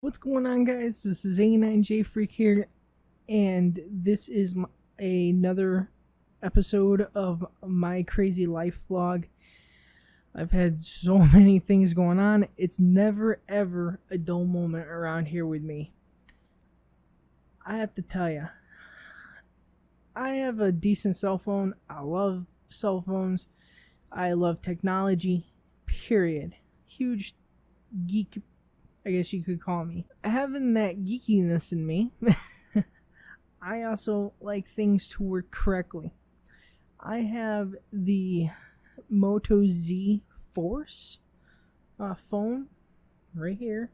What's going on, guys? This is A9J Freak here, and this is another episode of my crazy life vlog. I've had so many things going on. It's never ever a dull moment around here with me. I have to tell you, I have a decent cell phone. I love cell phones. I love technology, period. Huge geek, I guess you could call me. Having that geekiness in me, I also like things to work correctly. I have the Moto Z Force phone right here.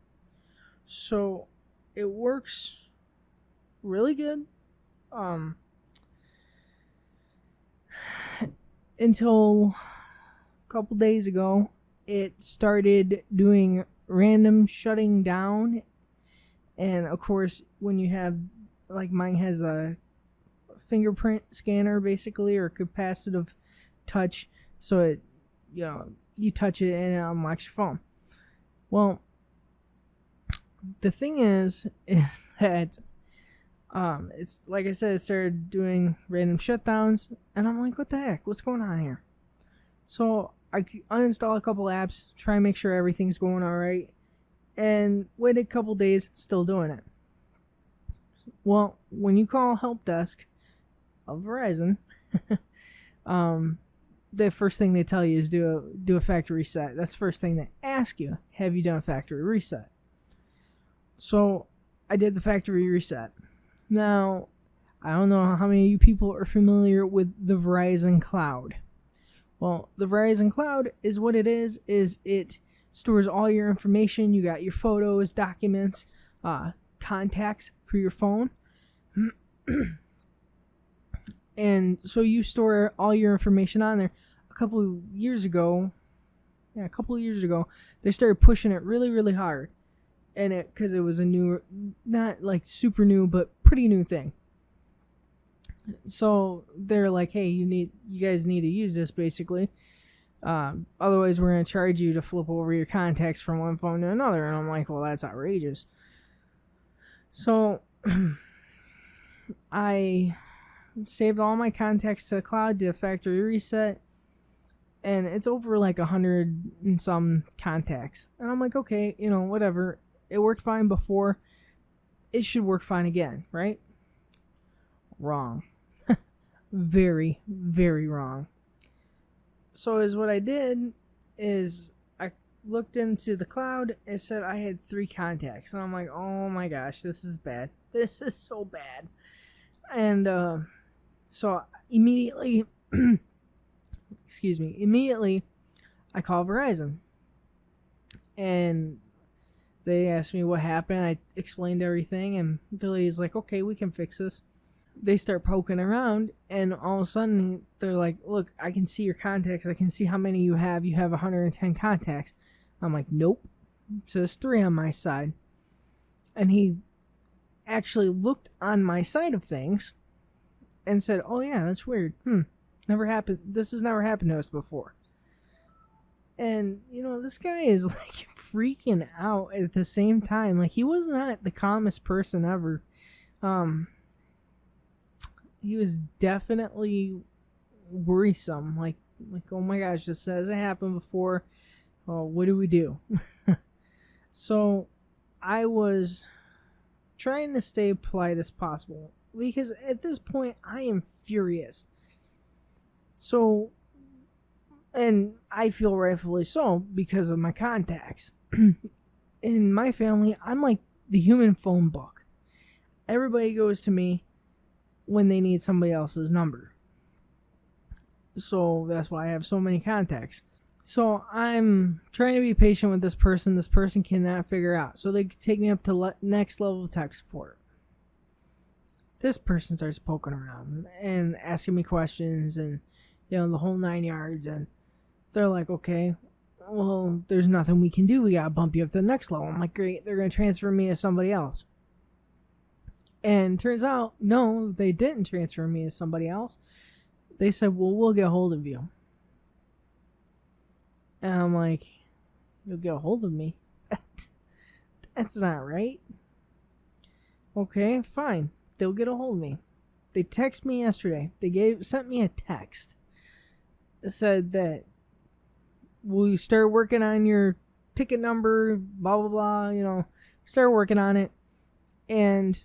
So it works really good. Um, until a couple days ago, it started doing random shutting down, and of course when you have, like, mine has a fingerprint scanner basically, or capacitive touch, so it, you touch it and it unlocks your phone. Well, the thing is that it's like I said, it started doing random shutdowns, and I'm like, what the heck, what's going on here? So I uninstall a couple apps, try and make sure everything's going all right, and wait a couple days, still doing it. Well, when you call help desk of Verizon, the first thing they tell you is do a factory reset. That's the first thing they ask you. Have you done a factory reset? So I did the factory reset. Now, I don't know how many of you people are familiar with the Verizon Cloud. Well, the Verizon Cloud is what it is it stores all your information. You got your photos, documents, contacts for your phone. And so you store all your information on there. A couple of years ago, they started pushing it really, really hard. And because it was a new, not like super new, but pretty new thing. So they're like, hey, you guys need to use this, basically. Otherwise, we're going to charge you to flip over your contacts from one phone to another. And I'm like, well, that's outrageous. So I saved all my contacts to the cloud, did a factory reset, and it's over like 100 and some contacts. And I'm like, okay, whatever. It worked fine before. It should work fine again, right? Wrong. Very, very wrong. So is what I did is I looked into the cloud. It said I had 3 contacts, and I'm like, oh my gosh, this is bad. This is so bad. And so immediately, immediately I call Verizon, and they asked me what happened. I explained everything, and Billy's like, okay, we can fix this. They start poking around, and all of a sudden they're like, look, I can see your contacts. I can see how many you have. You have 110 contacts. I'm like, nope. It says 3 on my side. And he actually looked on my side of things and said, oh yeah, that's weird. Never happened. This has never happened to us before. And this guy is like freaking out at the same time. Like, he was not the calmest person ever. He was definitely worrisome. Like, oh my gosh, this hasn't happened before. Oh, what do we do? So I was trying to stay polite as possible, because at this point I am furious. So, and I feel rightfully so, because of my contacts. In my family, I'm like the human phone book. Everybody goes to me when they need somebody else's number. So that's why I have so many contacts. So I'm trying to be patient with this person. This person cannot figure out. So they take me up to next level of tech support. This person starts poking around and asking me questions, and the whole 9 yards. And they're like, okay, well, there's nothing we can do. We gotta bump you up to the next level. I'm like, great. They're gonna transfer me to somebody else. And turns out, no, they didn't transfer me to somebody else. They said, well, we'll get a hold of you. And I'm like, you'll get a hold of me? That's not right. Okay, fine. They'll get a hold of me. They texted me yesterday. They sent me a text. It said that, will you start working on your ticket number, blah, blah, blah, start working on it, and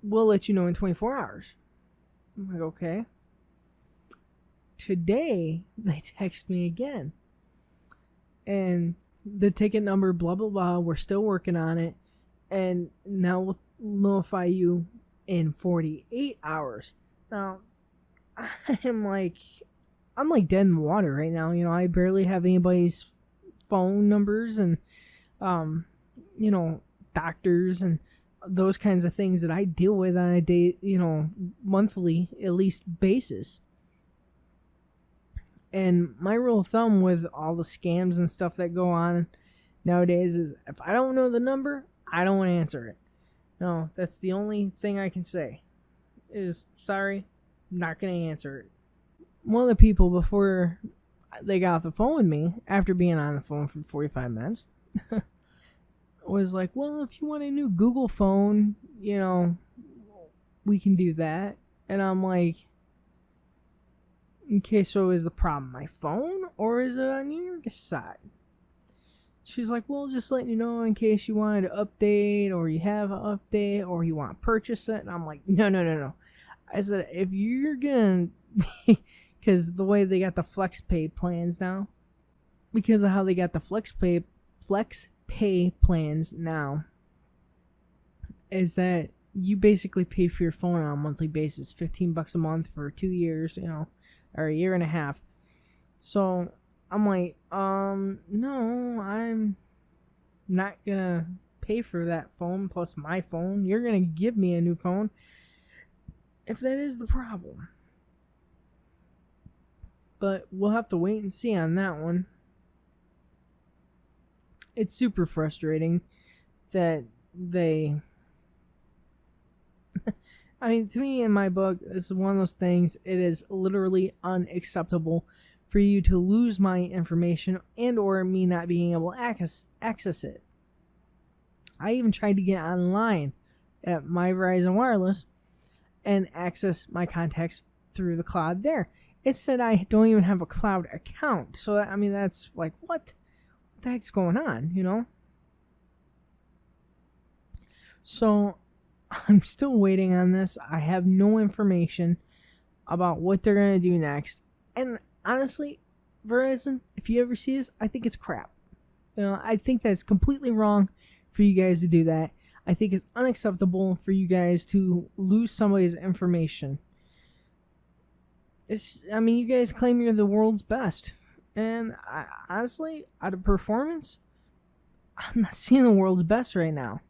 we'll let you know in 24 hours. I'm like, okay. Today, they text me again. And the ticket number, blah, blah, blah, we're still working on it. And now we'll notify you in 48 hours. Now, I'm like dead in the water right now. I barely have anybody's phone numbers and, doctors and those kinds of things that I deal with on a day, monthly at least basis. And my rule of thumb with all the scams and stuff that go on nowadays is if I don't know the number, I don't want to answer it. No, that's the only thing I can say. Is sorry, not going to answer it. One of the people before they got off the phone with me, after being on the phone for 45 minutes, was like, well, if you want a new Google phone, we can do that. And I'm like, okay, so is the problem my phone or is it on your side? She's like, well, just letting you know in case you wanted to update or you have an update or you want to purchase it. And I'm like, no. I said, if you're going to, because the way they got the flex pay plans now, because of how they got the flex pay plans now, is that you basically pay for your phone on a monthly basis, $15 a month for 2 years, or a year and a half. So I'm like, no, I'm not gonna pay for that phone plus my phone. You're gonna give me a new phone if that is the problem. But we'll have to wait and see on that one. It's super frustrating that they I mean, to me, in my book, this is one of those things. It is literally unacceptable for you to lose my information and or me not being able to access it. I even tried to get online at my Verizon Wireless and access my contacts through the cloud there. It said I don't even have a cloud account. So, that's like, what the heck's going on, So, I'm still waiting on this. I have no information about what they're going to do next. And honestly, Verizon, if you ever see this, I think it's crap. I think that's completely wrong for you guys to do that. I think it's unacceptable for you guys to lose somebody's information. You guys claim you're the world's best. And honestly, out of performance, I'm not seeing the world's best right now.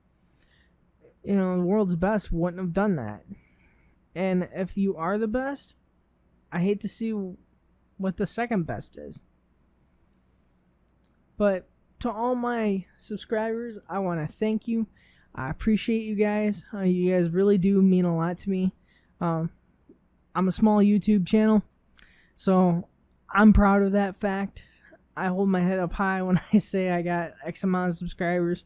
The world's best wouldn't have done that. And if you are the best, I hate to see what the second best is. But to all my subscribers, I want to thank you. I appreciate you guys. You guys really do mean a lot to me. I'm a small YouTube channel, so I'm proud of that fact. I hold my head up high when I say I got X amount of subscribers.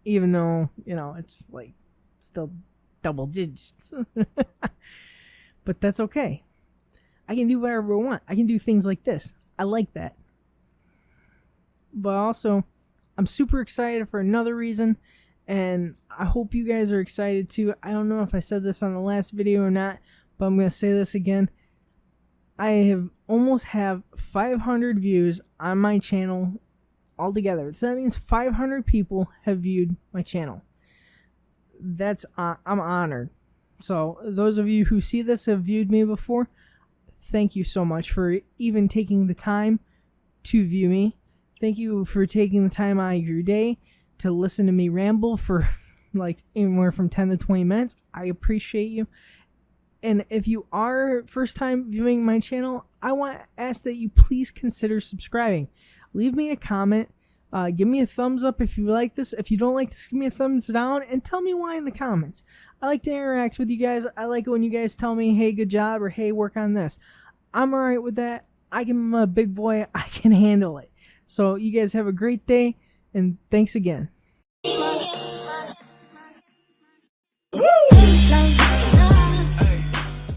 Even though, it's like still double digits. But that's okay. I can do whatever I want. I can do things like this. I like that. But also, I'm super excited for another reason. And I hope you guys are excited too. I don't know if I said this on the last video or not, but I'm going to say this again. I almost have 500 views on my channel altogether. So that means 500 people have viewed my channel. I'm honored. So those of you who see this have viewed me before, thank you so much for even taking the time to view me. Thank you for taking the time out of your day to listen to me ramble for like anywhere from 10 to 20 minutes. I appreciate you. And if you are first time viewing my channel, I want to ask that you please consider subscribing. Leave me a comment. Give me a thumbs up if you like this. If you don't like this, give me a thumbs down and tell me why in the comments. I like to interact with you guys. I like it when you guys tell me, hey, good job, or hey, work on this. I'm all right with that. I'm a big boy. I can handle it. So you guys have a great day, And thanks again.